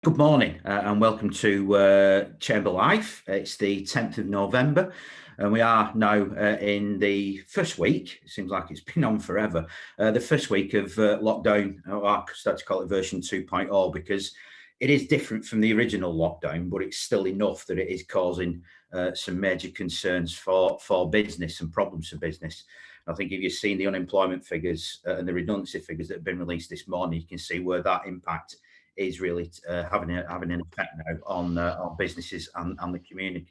Good morning and welcome to Chamber Life. It's the 10th of November and we are now in the first week. It seems like it's been on forever. The first week of lockdown, I start to call it version 2.0 because it is different from the original lockdown, but it's still enough that it is causing some major concerns for business and problems for business. I think if you've seen the unemployment figures and the redundancy figures that have been released this morning, you can see where that impact is really having an effect now on businesses and the community.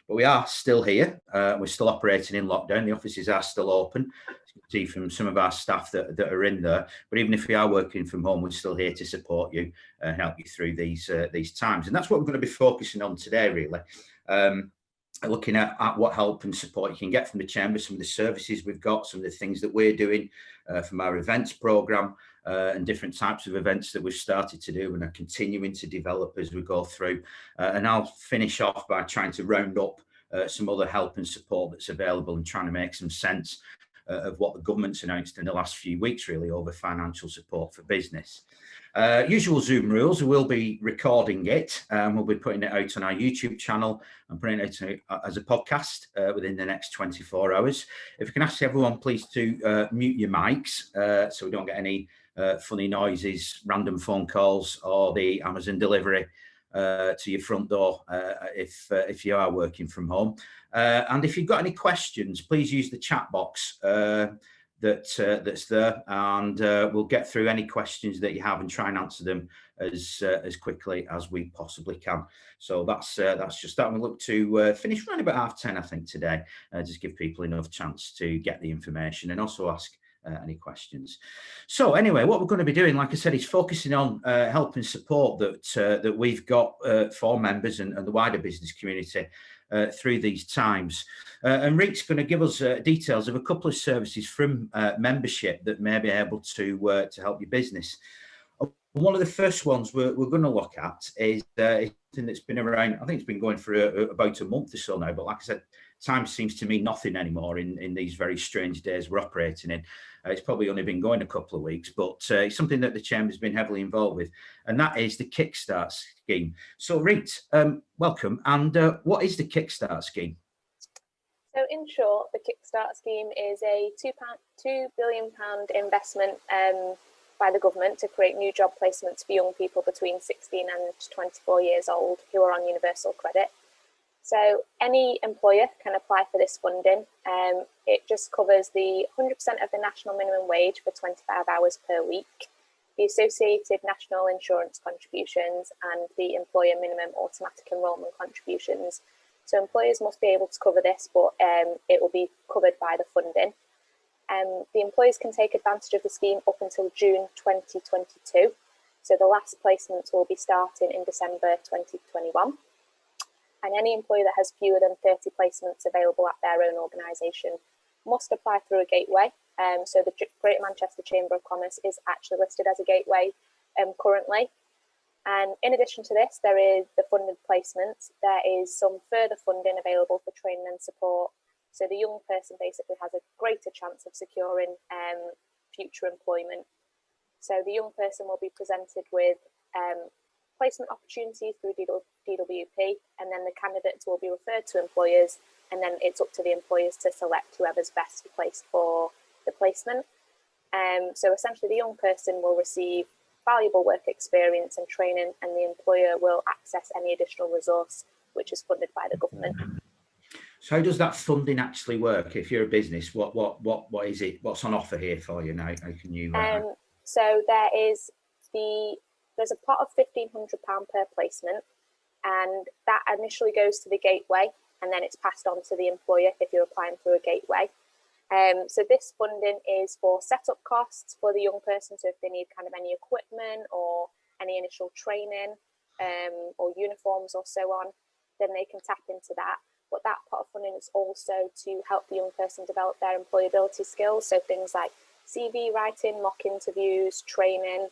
But we are still here. We're still operating in lockdown. The offices are still open. As you can see from some of our staff that are in there. But even if we are working from home, we're still here to support you and help you through these times. And that's what we're going to be focusing on today, really. Looking at what help and support you can get from the Chamber, some of the services we've got, some of the things that we're doing from our events programme and different types of events that we've started to do and are continuing to develop as we go through. And I'll finish off by trying to round up some other help and support that's available and trying to make some sense of what the government's announced in the last few weeks, really, over financial support for business. Usual Zoom rules, we'll be recording it and we'll be putting it out on our YouTube channel and putting it out as a podcast within the next 24 hours. If you can ask everyone please to mute your mics so we don't get any funny noises, random phone calls or the Amazon delivery to your front door if you are working from home. And if you've got any questions, please use the chat box that's there, and we'll get through any questions that you have and try and answer them as quickly as we possibly can. So that's just that. We look to finish around about 10:30, I think, today. Just give people enough chance to get the information and also ask any questions. So anyway, what we're going to be doing, like I said, is focusing on help and support that we've got for members and the wider business community through these times. And Reet's going to give us details of a couple of services from membership that may be able to help your business. One of the first ones we're going to look at is something that's been around. I think it's been going for about a month or so now, but like I said, time seems to mean nothing anymore in these very strange days we're operating in. It's probably only been going a couple of weeks, but it's something that the Chamber's been heavily involved with, and that is the Kickstart scheme. So Reet, welcome. And what is the Kickstart scheme? So in short, the Kickstart scheme is a £2 billion investment by the government to create new job placements for young people between 16 and 24 years old who are on universal credit. So any employer can apply for this funding. It just covers the 100% of the national minimum wage for 25 hours per week, the associated national insurance contributions and the employer minimum automatic enrolment contributions. So employers must be able to cover this, but it will be covered by the funding. The employers can take advantage of the scheme up until June 2022. So the last placements will be starting in December 2021. And any employer that has fewer than 30 placements available at their own organisation must apply through a gateway. So the Greater Manchester Chamber of Commerce is actually listed as a gateway currently. And in addition to this, there is the funded placements. There is some further funding available for training and support. So the young person basically has a greater chance of securing future employment. So the young person will be presented with placement opportunities through DWP, and then the candidates will be referred to employers, and then it's up to the employers to select whoever's best placed for the placement. So essentially the young person will receive valuable work experience and training, and the employer will access any additional resource which is funded by the government. So how does that funding actually work? If you're a business, what is it? What's on offer here for you now? How can you? So there's a pot of £1,500 per placement, and that initially goes to the gateway, and then it's passed on to the employer if you're applying through a gateway. So this funding is for setup costs for the young person. So if they need kind of any equipment or any initial training or uniforms or so on, then they can tap into that. But that pot of funding is also to help the young person develop their employability skills. So things like CV writing, mock interviews, training,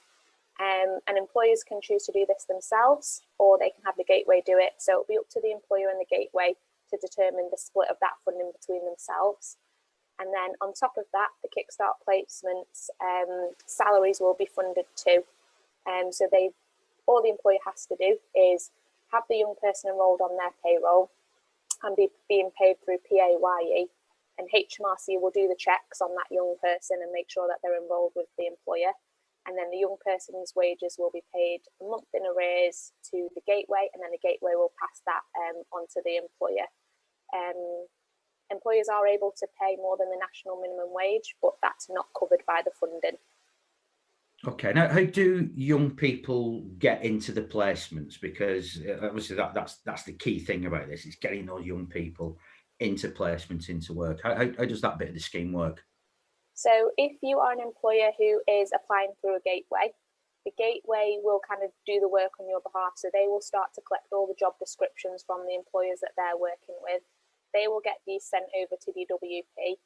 and employers can choose to do this themselves, or they can have the gateway do it. So it'll be up to the employer and the gateway to determine the split of that funding between themselves. And then on top of that, the Kickstart placements, salaries will be funded too. So they all the employer has to do is have the young person enrolled on their payroll and be being paid through PAYE, and HMRC will do the checks on that young person and make sure that they're enrolled with the employer. And then the young person's wages will be paid a month in arrears to the gateway, and then the gateway will pass that on to the employer. Employers are able to pay more than the national minimum wage, but that's not covered by the funding. Okay, now how do young people get into the placements? Because obviously that's the key thing about this, is getting those young people into placements, into work. How does that bit of the scheme work? So if you are an employer who is applying through a gateway, the gateway will kind of do the work on your behalf. So they will start to collect all the job descriptions from the employers that they're working with. They will get these sent over to DWP,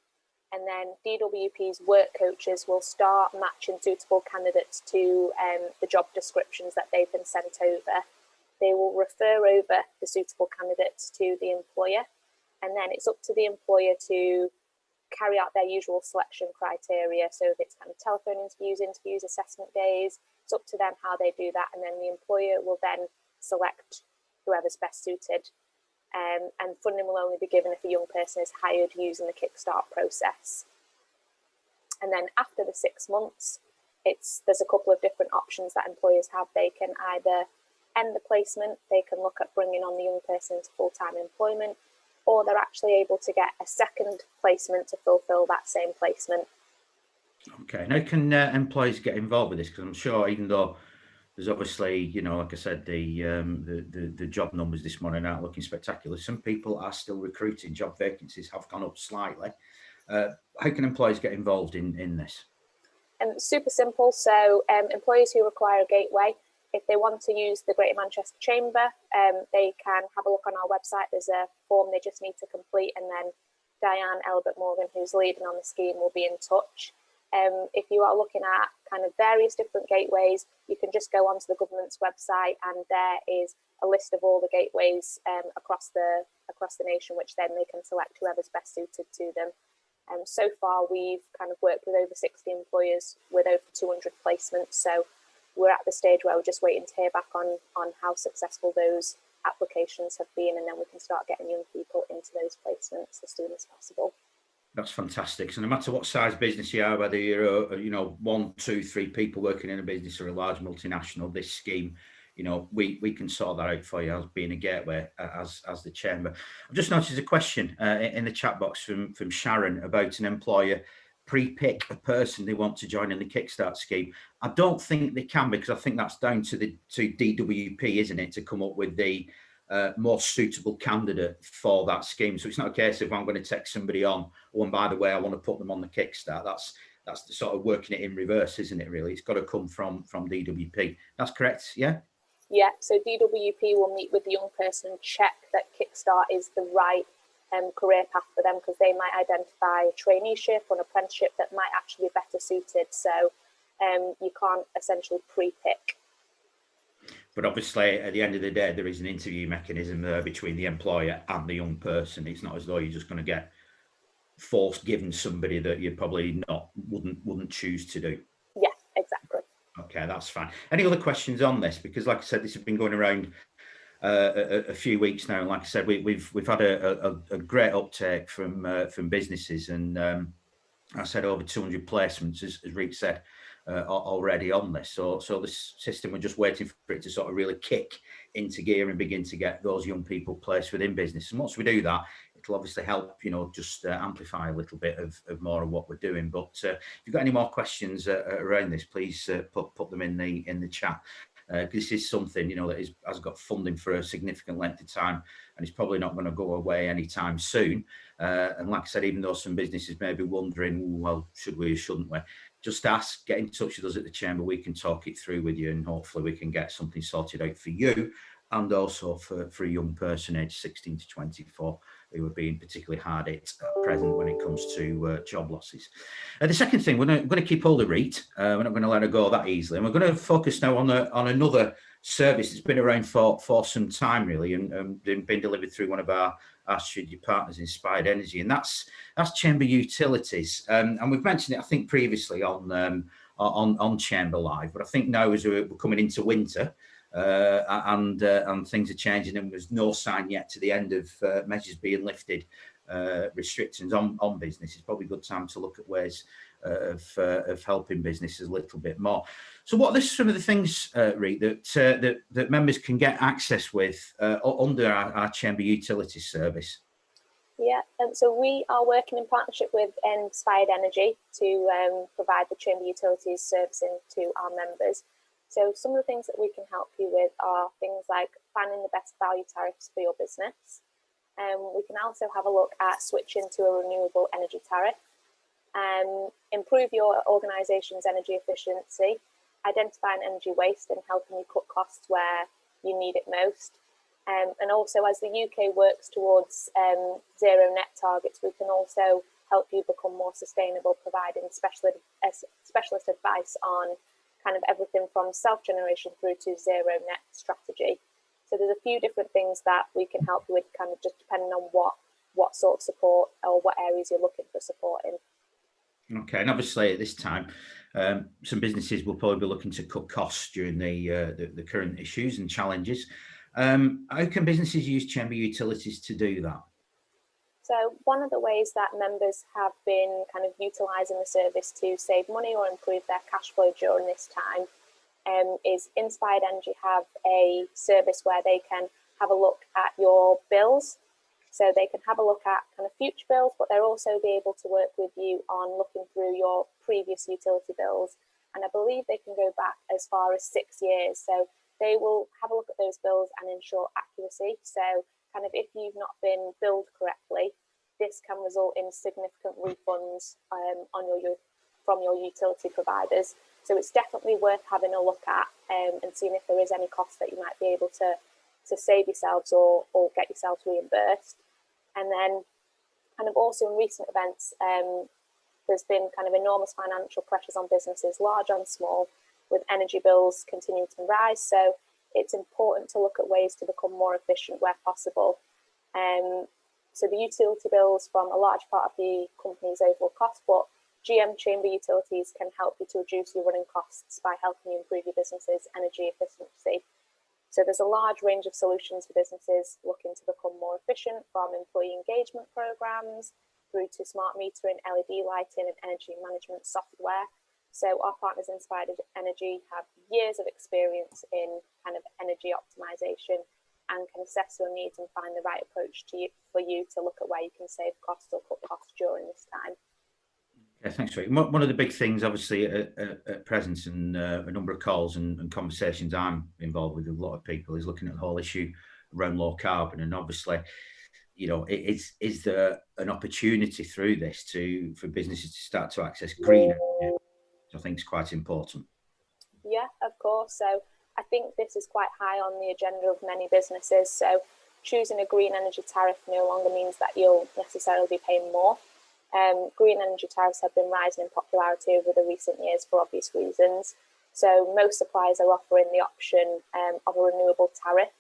and then DWP's work coaches will start matching suitable candidates to the job descriptions that they've been sent over. They will refer over the suitable candidates to the employer, and then it's up to the employer to carry out their usual selection criteria. So if it's kind of telephone interviews, assessment days, it's up to them how they do that, and then the employer will then select whoever's best suited. And funding will only be given if a young person is hired using the Kickstart process. And then after the 6 months, there's a couple of different options that employers have. They can either end the placement, they can look at bringing on the young person into full-time employment, or they're actually able to get a second placement to fulfill that same placement. Okay, now can employees get involved with this? Because I'm sure, even though there's obviously, you know, like I said, the job numbers this morning aren't looking spectacular, some people are still recruiting. Job vacancies have gone up slightly. How can employees get involved in this? Super simple. So employers who require a gateway, if they want to use the Greater Manchester Chamber, they can have a look on our website. There's a form they just need to complete, and then Diane Elbert-Morgan, who's leading on the scheme, will be in touch. If you are looking at kind of various different gateways, you can just go onto the government's website, and there is a list of all the gateways across the nation, which then they can select whoever's best suited to them. So far, we've kind of worked with over 60 employers with over 200 placements. So we're at the stage where we're just waiting to hear back on how successful those applications have been, and then we can start getting young people into those placements as soon as possible. That's fantastic. So no matter what size business you are, whether you're 1, 2, 3 people working in a business or a large multinational, this scheme, we can sort that out for you as being a gateway, as the chamber. I've just noticed a question in the chat box from Sharon about an employer pre-pick a person they want to join in the Kickstart scheme. I don't think they can, because I think that's down to DWP, isn't it, to come up with the more suitable candidate for that scheme. So it's not a case of, I'm going to take somebody on, oh, and by the way, I want to put them on the Kickstart. That's the sort of working it in reverse, isn't it, really? It's got to come from DWP. That's correct, yeah? Yeah, so DWP will meet with the young person and check that Kickstart is the right career path for them, because they might identify a traineeship or an apprenticeship that might actually be better suited. So you can't essentially pre-pick. But obviously, at the end of the day, there is an interview mechanism there between the employer and the young person. It's not as though you're just going to get given somebody that you probably wouldn't choose to do. Yeah, exactly. Okay, that's fine. Any other questions on this? Because, like I said, this has been going around a few weeks now, and like I said, we've had a great uptake from businesses, and I said over 200 placements, as Reet said, already on this. So this system, we're just waiting for it to sort of really kick into gear and begin to get those young people placed within business. And once we do that, it'll obviously help, just amplify a little bit of more of what we're doing. But if you've got any more questions around this, please put them in the chat. This is something, that has got funding for a significant length of time, and it's probably not going to go away anytime soon. And like I said, even though some businesses may be wondering, well, should we or shouldn't we? Just ask, get in touch with us at the chamber. We can talk it through with you, and hopefully we can get something sorted out for you, and also for a young person aged 16 to 24 who are being particularly hard hit at present when it comes to job losses. The second thing, we're going to keep hold of Reet. We're not going to let her go that easily, and we're going to focus now on another service that's been around for some time, really, and been delivered through one of our strategic partners, Inspired Energy, and that's Chamber Utilities. And we've mentioned it, I think, previously on Chamber Live, but I think now, as we're coming into winter, and things are changing, and there's no sign yet to the end of measures being lifted, restrictions on business. It's probably a good time to look at ways of helping businesses a little bit more. So what are some of the things, Reet, that members can get access with under our Chamber Utilities service? Yeah, and so we are working in partnership with Inspired Energy to provide the Chamber Utilities servicing to our members. So some of the things that we can help you with are things like finding the best value tariffs for your business. We can also have a look at switching to a renewable energy tariff, improve your organisation's energy efficiency, identifying energy waste and helping you cut costs where you need it most. And also, as the UK works towards zero net targets, we can also help you become more sustainable, providing specialist advice on kind of everything from self-generation through to zero net strategy. So there's a few different things that we can help you with, kind of just depending on what sort of support or what areas you're looking for support in. Okay, and obviously at this time, some businesses will probably be looking to cut costs during the current issues and challenges. How can businesses use Chamber Utilities to do that? So one of the ways that members have been kind of utilising the service to save money or improve their cash flow during this time is Inspired Energy have a service where they can have a look at your bills. So they can have a look at kind of future bills, but they'll also be able to work with you on looking through your previous utility bills. And I believe they can go back as far as 6 years. So they will have a look at those bills and ensure accuracy. So kind of if you've not been billed correctly, this can result in significant refunds from your utility providers. So it's definitely worth having a look at and seeing if there is any costs that you might be able to save yourselves or get yourselves reimbursed. And then kind of also in recent events, there's been kind of enormous financial pressures on businesses, large and small, with energy bills continuing to rise. So it's important to look at ways to become more efficient where possible. So the utility bills form a large part of the company's overall cost, but GM Chamber Utilities can help you to reduce your running costs by helping you improve your business's energy efficiency. So there's a large range of solutions for businesses looking to become more efficient, from employee engagement programs through to smart metering, LED lighting and energy management software. So our partners Inspired Energy have years of experience in kind of energy optimization and can assess your needs and find the right approach for you to look at where you can save costs or cut costs during this time. Yeah, thanks, Rick. One of the big things, obviously, at present, and a number of calls and conversations I'm involved with a lot of people, is looking at the whole issue around low carbon. And obviously, you know, is there an opportunity through this for businesses to start to access green energy, which I think is quite important? Yeah, of course. So I think this is quite high on the agenda of many businesses. So choosing a green energy tariff no longer means that you'll necessarily be paying more. Green energy tariffs have been rising in popularity over the recent years for obvious reasons. So most suppliers are offering the option of a renewable tariff,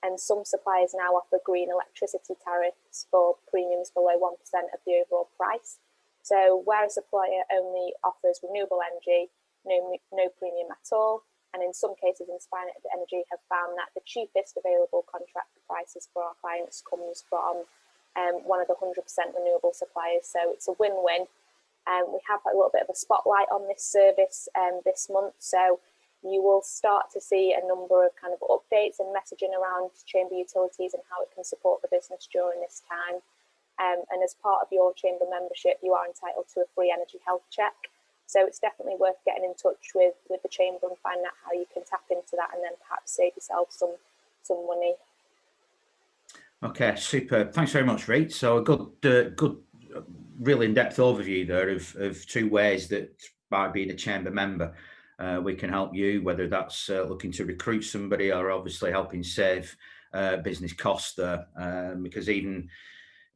and some suppliers now offer green electricity tariffs for premiums below 1% of the overall price. So where a supplier only offers renewable energy, no premium at all, and in some cases Inspired Energy have found that the cheapest available contract prices for our clients comes from one of the 100% renewable suppliers. So it's a win-win. We have a little bit of a spotlight on this service this month. So you will start to see a number of kind of updates and messaging around Chamber Utilities and how it can support the business during this time. And as part of your Chamber membership, you are entitled to a free energy health check. So it's definitely worth getting in touch with the Chamber and finding out how you can tap into that and then perhaps save yourself some money. Okay, super. Thanks very much, Reet. So a good, real in-depth overview there of two ways that by being a Chamber member, we can help you, whether that's looking to recruit somebody or obviously helping save business costs there, because even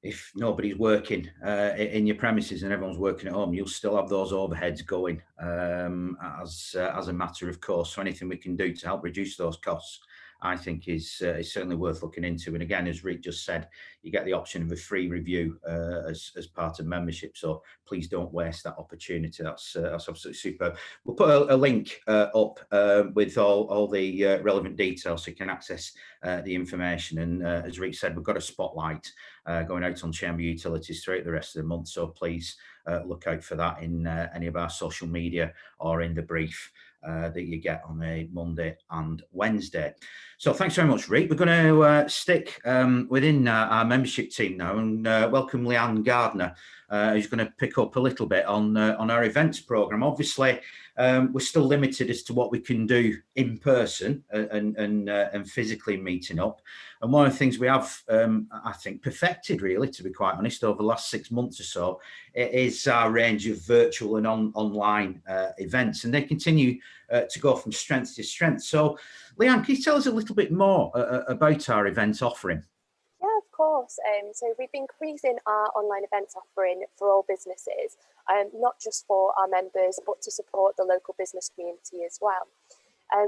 if nobody's working in your premises and everyone's working at home, you'll still have those overheads going as a matter of course. So anything we can do to help reduce those costs I think is certainly worth looking into. And again, as Reet just said, you get the option of a free review as part of membership. So please don't waste that opportunity. That's absolutely superb. We'll put a link up with all the relevant details so you can access the information. And as Reet said, we've got a spotlight going out on Chamber Utilities throughout the rest of the month. So please look out for that in any of our social media or in the brief that you get on a Monday and Wednesday. So thanks very much, Reet. We're going to stick within our membership team now and welcome Lea-Anne Gardner, who's going to pick up a little bit on our events programme. Obviously, we're still limited as to what we can do in person and physically meeting up. And one of the things we have, I think, perfected, really, to be quite honest, over the last 6 months or so, it is our range of virtual and online events, and they continue to go from strength to strength. So, Lea-Anne, can you tell us a little bit more about our event offering? Yeah, of course. So we've been increasing our online events offering for all businesses, not just for our members, but to support the local business community as well.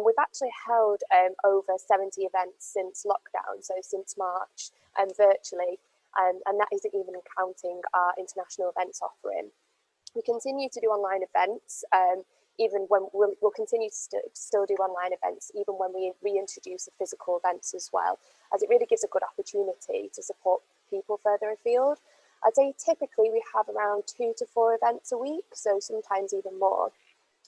We've actually held over 70 events since lockdown, so since March, virtually, and that isn't even counting our international events offering. We continue to do online events, even when we'll continue to still do online events, even when we reintroduce the physical events as well, as it really gives a good opportunity to support people further afield. I'd say typically we have around 2 to 4 events a week, so sometimes even more.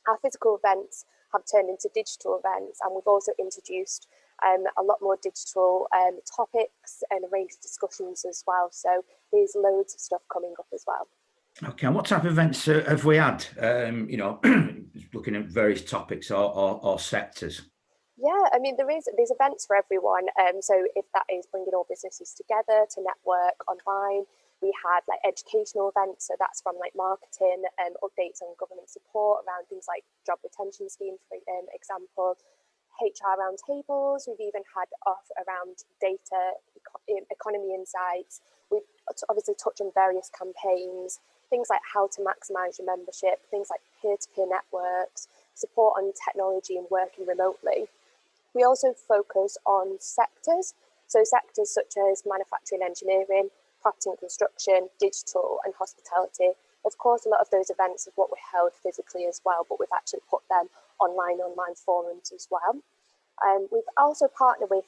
Our physical events have turned into digital events, and we've also introduced a lot more digital topics and arranged discussions as well. So there's loads of stuff coming up as well. Okay, and what type of events have we had? Looking at various topics or sectors. Yeah, I mean, there's events for everyone. So if that is bringing all businesses together to network online, we had like educational events. So that's from like marketing and updates on government support around things like job retention scheme, for example, HR roundtables. We've even had off around data, economy insights. We obviously touch on various campaigns, things like how to maximise your membership, things like peer-to-peer networks, support on technology and working remotely. We also focus on sectors, so sectors such as manufacturing, engineering, property and construction, digital and hospitality. Of course, a lot of those events are what we held physically as well, but we've actually put them online forums as well. We've also partnered with,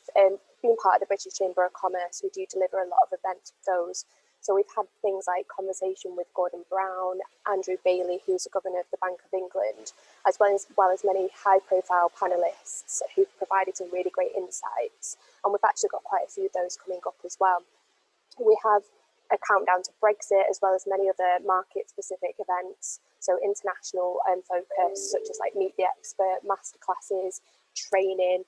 being part of the British Chamber of Commerce, we do deliver a lot of events with those. So we've had things like conversation with Gordon Brown, Andrew Bailey, who's the Governor of the Bank of England, as well as many high-profile panellists who've provided some really great insights. And we've actually got quite a few of those coming up as well. We have a countdown to Brexit, as well as many other market-specific events. So international focus, such as like Meet the Expert, masterclasses, training.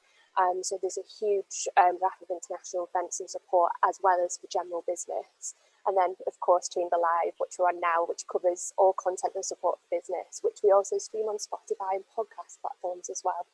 So there's a huge raft of international events and support, as well as for general business. And then, of course, Chamber Live, which we're on now, which covers all content and support for business, which we also stream on Spotify and podcast platforms as well.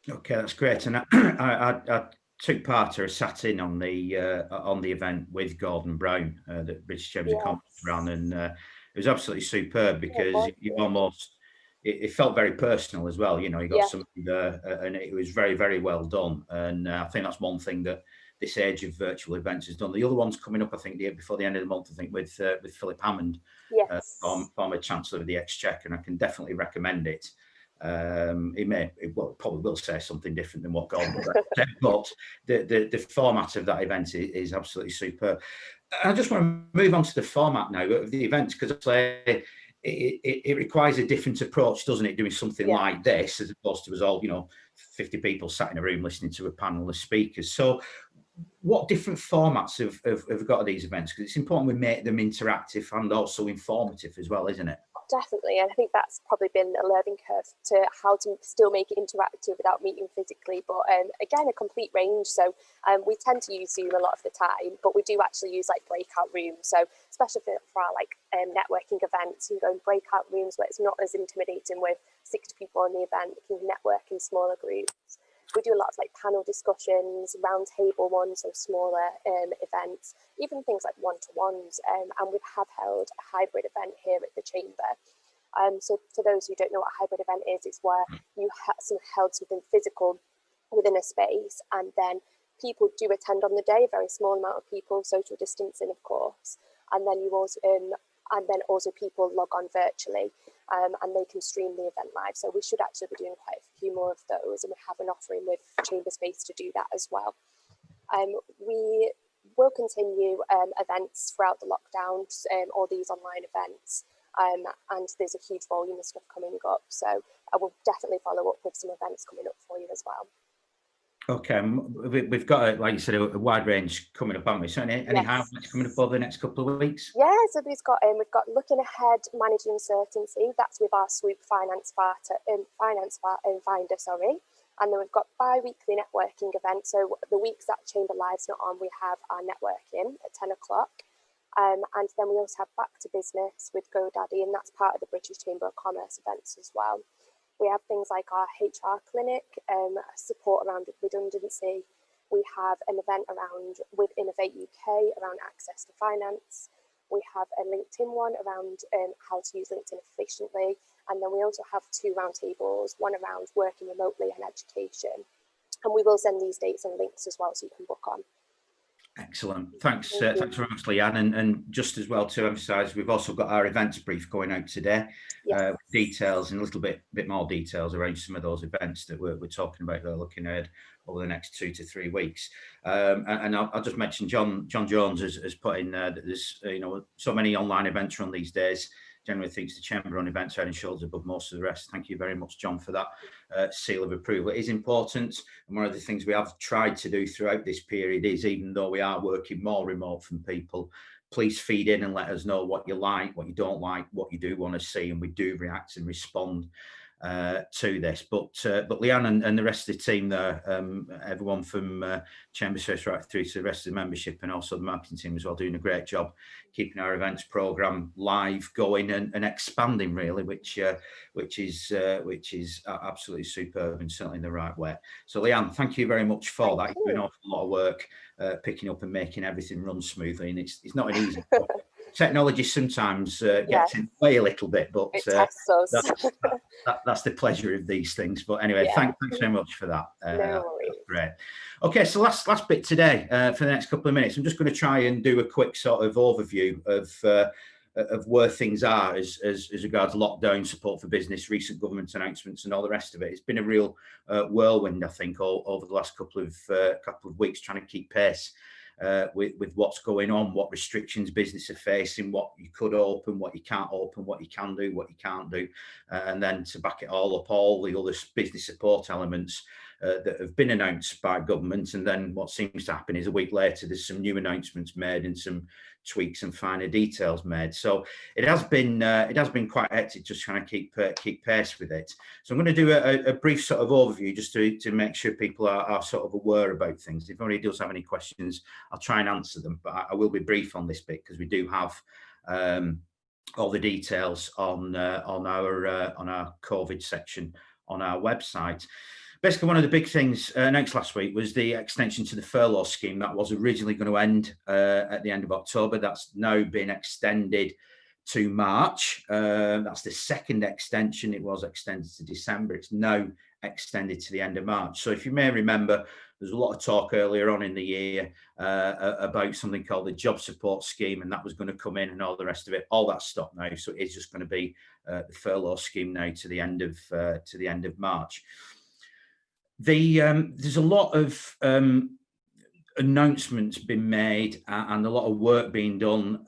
Okay, that's great. And I took part or sat in on the event with Gordon Brown that British Chamber of Commerce ran, and it was absolutely superb because you almost it felt very personal as well. You know, you got somebody there, and it was very, very well done. And I think that's one thing that this age of virtual events has done. The other one's coming up, I think, before the end of the month. I think with Philip Hammond, former Chancellor of the Exchequer, and I can definitely recommend it. It probably will say something different than what Gordon said, but the format of that event is absolutely superb. I just want to move on to the format now of the events, because it requires a different approach, doesn't it, doing something like this, as opposed to us all, 50 people sat in a room listening to a panel of speakers. So what different formats have got at these events? Because it's important we make them interactive and also informative as well, isn't it? Definitely, and I think that's probably been a learning curve to how to still make it interactive without meeting physically, but again, a complete range. So we tend to use Zoom a lot of the time, but we do actually use like breakout rooms. So especially for our like networking events, you can go in breakout rooms where it's not as intimidating with 60 people on the event. You can network in smaller groups. We do a lot of like panel discussions, round table ones, so smaller events, even things like one-to-ones, and we have held a hybrid event here at the Chamber. So for those who don't know what a hybrid event is, it's where you held something physical within a space, and then people do attend on the day, a very small amount of people, social distancing, of course, and then also people log on virtually, and they can stream the event live. So we should actually be doing quite a few more of those, and we have an offering with Chamber Space to do that as well. We will continue events throughout the lockdowns, all these online events, and there's a huge volume of stuff coming up. So I will definitely follow up with some events coming up for you as well. Okay, we've got, like you said, a wide range coming up, haven't we? So any highlights coming up over the next couple of weeks? Yeah, so we've got Looking Ahead, Managing Uncertainty. That's with our Swoop Finance Finder, sorry. And then we've got bi-weekly networking events. So the weeks that Chamber Live's not on, we have our networking at 10 o'clock. And then we also have Back to Business with GoDaddy, and that's part of the British Chamber of Commerce events as well. We have things like our HR clinic, support around redundancy. We have an event with Innovate UK around access to finance. We have a LinkedIn one around how to use LinkedIn efficiently. And then we also have 2 roundtables, one around working remotely and education. And we will send these dates and links as well, so you can book on. Excellent. Thanks very much, Lea-Anne. And just as well to emphasise, we've also got our events brief going out today, with details and a little bit more details around some of those events that we're talking about that are looking ahead over the next 2 to 3 weeks. And I'll just mention John Jones has put in there that there's so many online events run these days. Generally thinks the Chamber on events head and shoulders above most of the rest. Thank you very much, John, for that seal of approval. It is important, and one of the things we have tried to do throughout this period is, even though we are working more remote from people, please feed in and let us know what you like, what you don't like, what you do want to see, and we do react and respond to this. But Lea-Anne and the rest of the team there, everyone from Chamber Space right through to the rest of the membership, and also the marketing team as well, doing a great job keeping our events program live, going and expanding really, which is absolutely superb and certainly in the right way. So Lea-Anne, thank you very much for that. You've been an awful lot of work picking up and making everything run smoothly, and it's not an easy job. Technology sometimes gets in the way a little bit, but it tests us. That's the pleasure of these things. But anyway, thanks very much for that. No worries. That's great. Okay, so last bit today for the next couple of minutes. I'm just going to try and do a quick sort of overview of where things are as regards lockdown, support for business, recent government announcements, and all the rest of it. It's been a real whirlwind, I think, over the last couple of weeks, trying to keep pace with what's going on, what restrictions business are facing, what you could open, what you can't open, what you can do, what you can't do, and then to back it all up, all the other business support elements that have been announced by government. And then what seems to happen is a week later there's some new announcements made and some tweaks and finer details made. So it has been quite hectic just trying to keep pace with it. So I'm going to do a brief sort of overview just to make sure people are sort of aware about things. If anybody does have any questions, I'll try and answer them, but I will be brief on this bit because we do have all the details on our COVID section on our website. Basically, one of the big things announced last week was the extension to the furlough scheme that was originally going to end at the end of October. That's now been extended to March. That's the second extension. It was extended to December. It's now extended to the end of March. So if you may remember, there's a lot of talk earlier on in the year about something called the job support scheme, and that was going to come in and all the rest of it. All that's stopped now. So it's just going to be the furlough scheme now to the end of March. There's a lot of announcements been made and a lot of work being done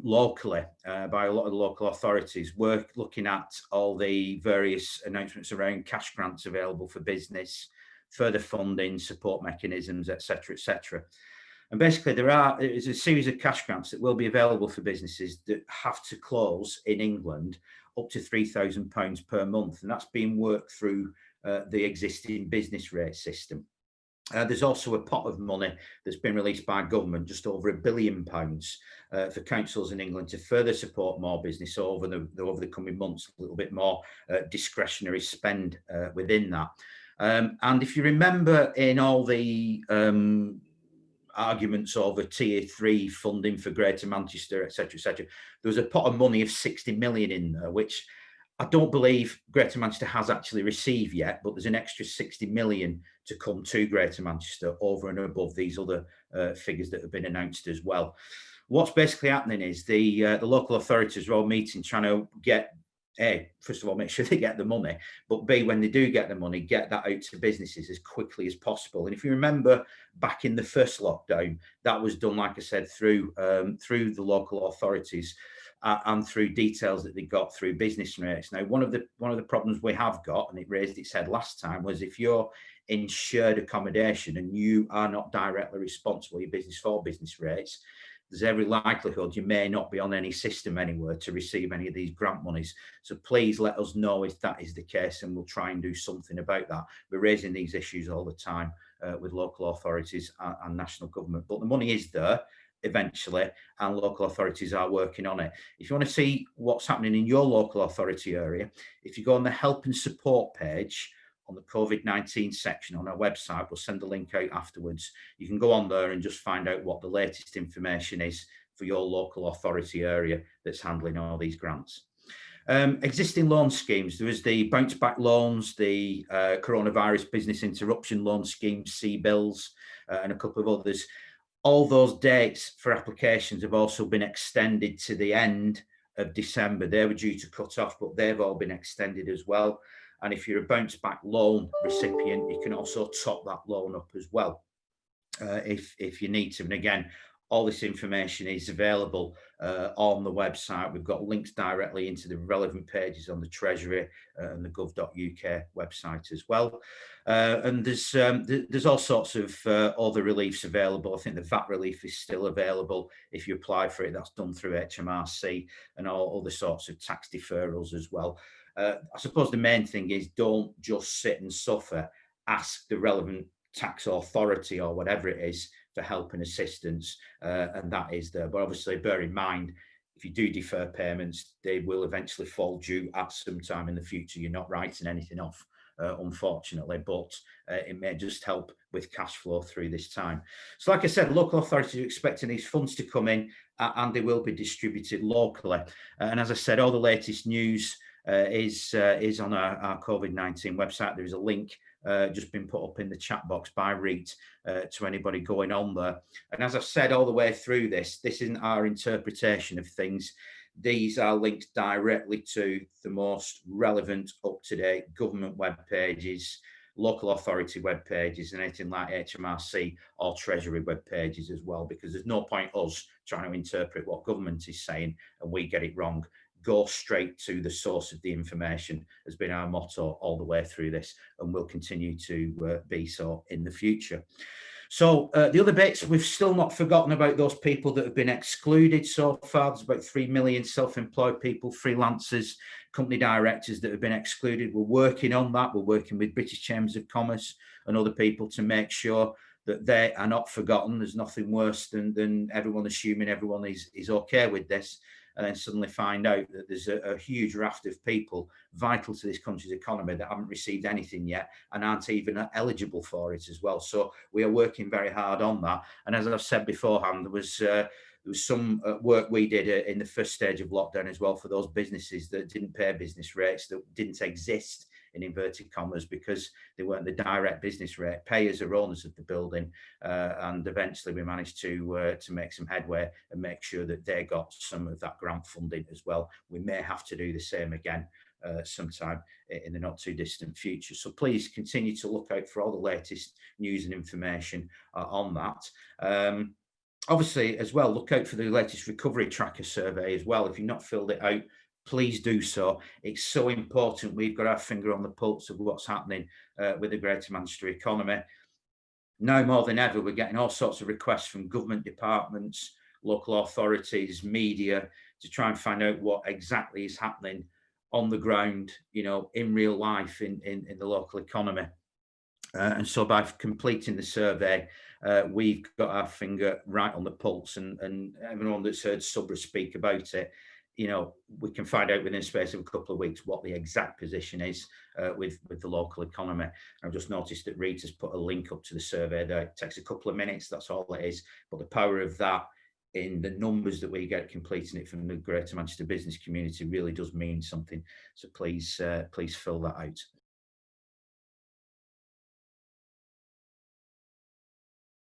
locally by a lot of the local authorities. We're looking at all the various announcements around cash grants available for business, further funding, support mechanisms, etc., etc. And basically, there is a series of cash grants that will be available for businesses that have to close in England up to £3,000 per month, and that's being worked through the existing business rate system. There's also a pot of money that's been released by government, just over £1 billion for councils in England to further support more business over the coming months, a little bit more discretionary spend within that. And if you remember in all the arguments over tier 3 funding for Greater Manchester, etc., there was a pot of money of 60 million in there, which I don't believe Greater Manchester has actually received yet, but there's an extra 60 million to come to Greater Manchester over and above these other figures that have been announced as well. What's basically happening is the local authorities are all meeting, trying to get, A, first of all, make sure they get the money, but B, when they do get the money, get that out to businesses as quickly as possible. And if you remember back in the first lockdown, that was done, like I said, through the local authorities and through details that they got through business rates. Now, one of the problems we have got, and it raised its head last time, was if you're in shared accommodation and you are not directly responsible, your business for business rates, there's every likelihood you may not be on any system anywhere to receive any of these grant monies. So please let us know if that is the case, and we'll try and do something about that. We're raising these issues all the time with local authorities and national government, but the money is there eventually, and local authorities are working on it. If you want to see what's happening in your local authority area, if you go on the help and support page on the COVID-19 section on our website, we'll send the link out afterwards. You can go on there and just find out what the latest information is for your local authority area that's handling all these grants. Existing loan schemes, there was the bounce back loans, the coronavirus business interruption loan scheme, CBILS, and a couple of others. All those dates for applications have also been extended to the end of December. They were due to cut off, but they've all been extended as well. And if you're a bounce back loan recipient, you can also top that loan up as well if you need to. And again, all this information is available on the website. We've got links directly into the relevant pages on the Treasury and the gov.uk website as well. And there's all sorts of other reliefs available. I think the VAT relief is still available if you apply for it. That's done through HMRC, and all other sorts of tax deferrals as well. I suppose the main thing is, don't just sit and suffer. Ask the relevant tax authority or whatever it is for help and assistance, and that is there. But obviously, bear in mind, if you do defer payments, they will eventually fall due at some time in the future. You're not writing anything off, unfortunately, but it may just help with cash flow through this time. So like I said, local authorities are expecting these funds to come in, and they will be distributed locally. And as I said, all the latest news is on our COVID-19 website. There is a link just been put up in the chat box by Reet to anybody going on there. And as I've said all the way through this isn't our interpretation of things. These are linked directly to the most relevant, up-to-date government web pages, local authority web pages, and anything like HMRC or Treasury web pages as well, because there's no point us trying to interpret what government is saying and we get it wrong. Go straight to the source of the information has been our motto all the way through this, and will continue to be so in the future. So the other bits, we've still not forgotten about those people that have been excluded so far. There's about 3 million self-employed people, freelancers, company directors that have been excluded. We're working on that. We're working with British Chambers of Commerce and other people to make sure that they are not forgotten. There's nothing worse than everyone assuming everyone is okay with this, and then suddenly find out that there's a huge raft of people vital to this country's economy that haven't received anything yet and aren't even eligible for it as well. So we are working very hard on that. And as I've said beforehand, there was some work we did in the first stage of lockdown as well for those businesses that didn't pay business rates, that didn't exist in inverted commas because they weren't the direct business rate payers or owners of the building, and eventually we managed to make some headway and make sure that they got some of that grant funding as well. We may have to do the same again sometime in the not too distant future. So please continue to look out for all the latest news and information on that. Obviously as well, look out for the latest recovery tracker survey as well. If you've not filled it out, please do so. It's so important. We've got our finger on the pulse of what's happening with the Greater Manchester economy. Now more than ever, we're getting all sorts of requests from government departments, local authorities, media, to try and find out what exactly is happening on the ground, you know, in real life in the local economy. And so by completing the survey, we've got our finger right on the pulse, and everyone that's heard Subra speak about it, you know, we can find out within the space of a couple of weeks what the exact position is with the local economy. I've just noticed that Reet has put a link up to the survey there. It takes a couple of minutes, that's all it is. But the power of that in the numbers that we get completing it from the Greater Manchester business community really does mean something. So please fill that out.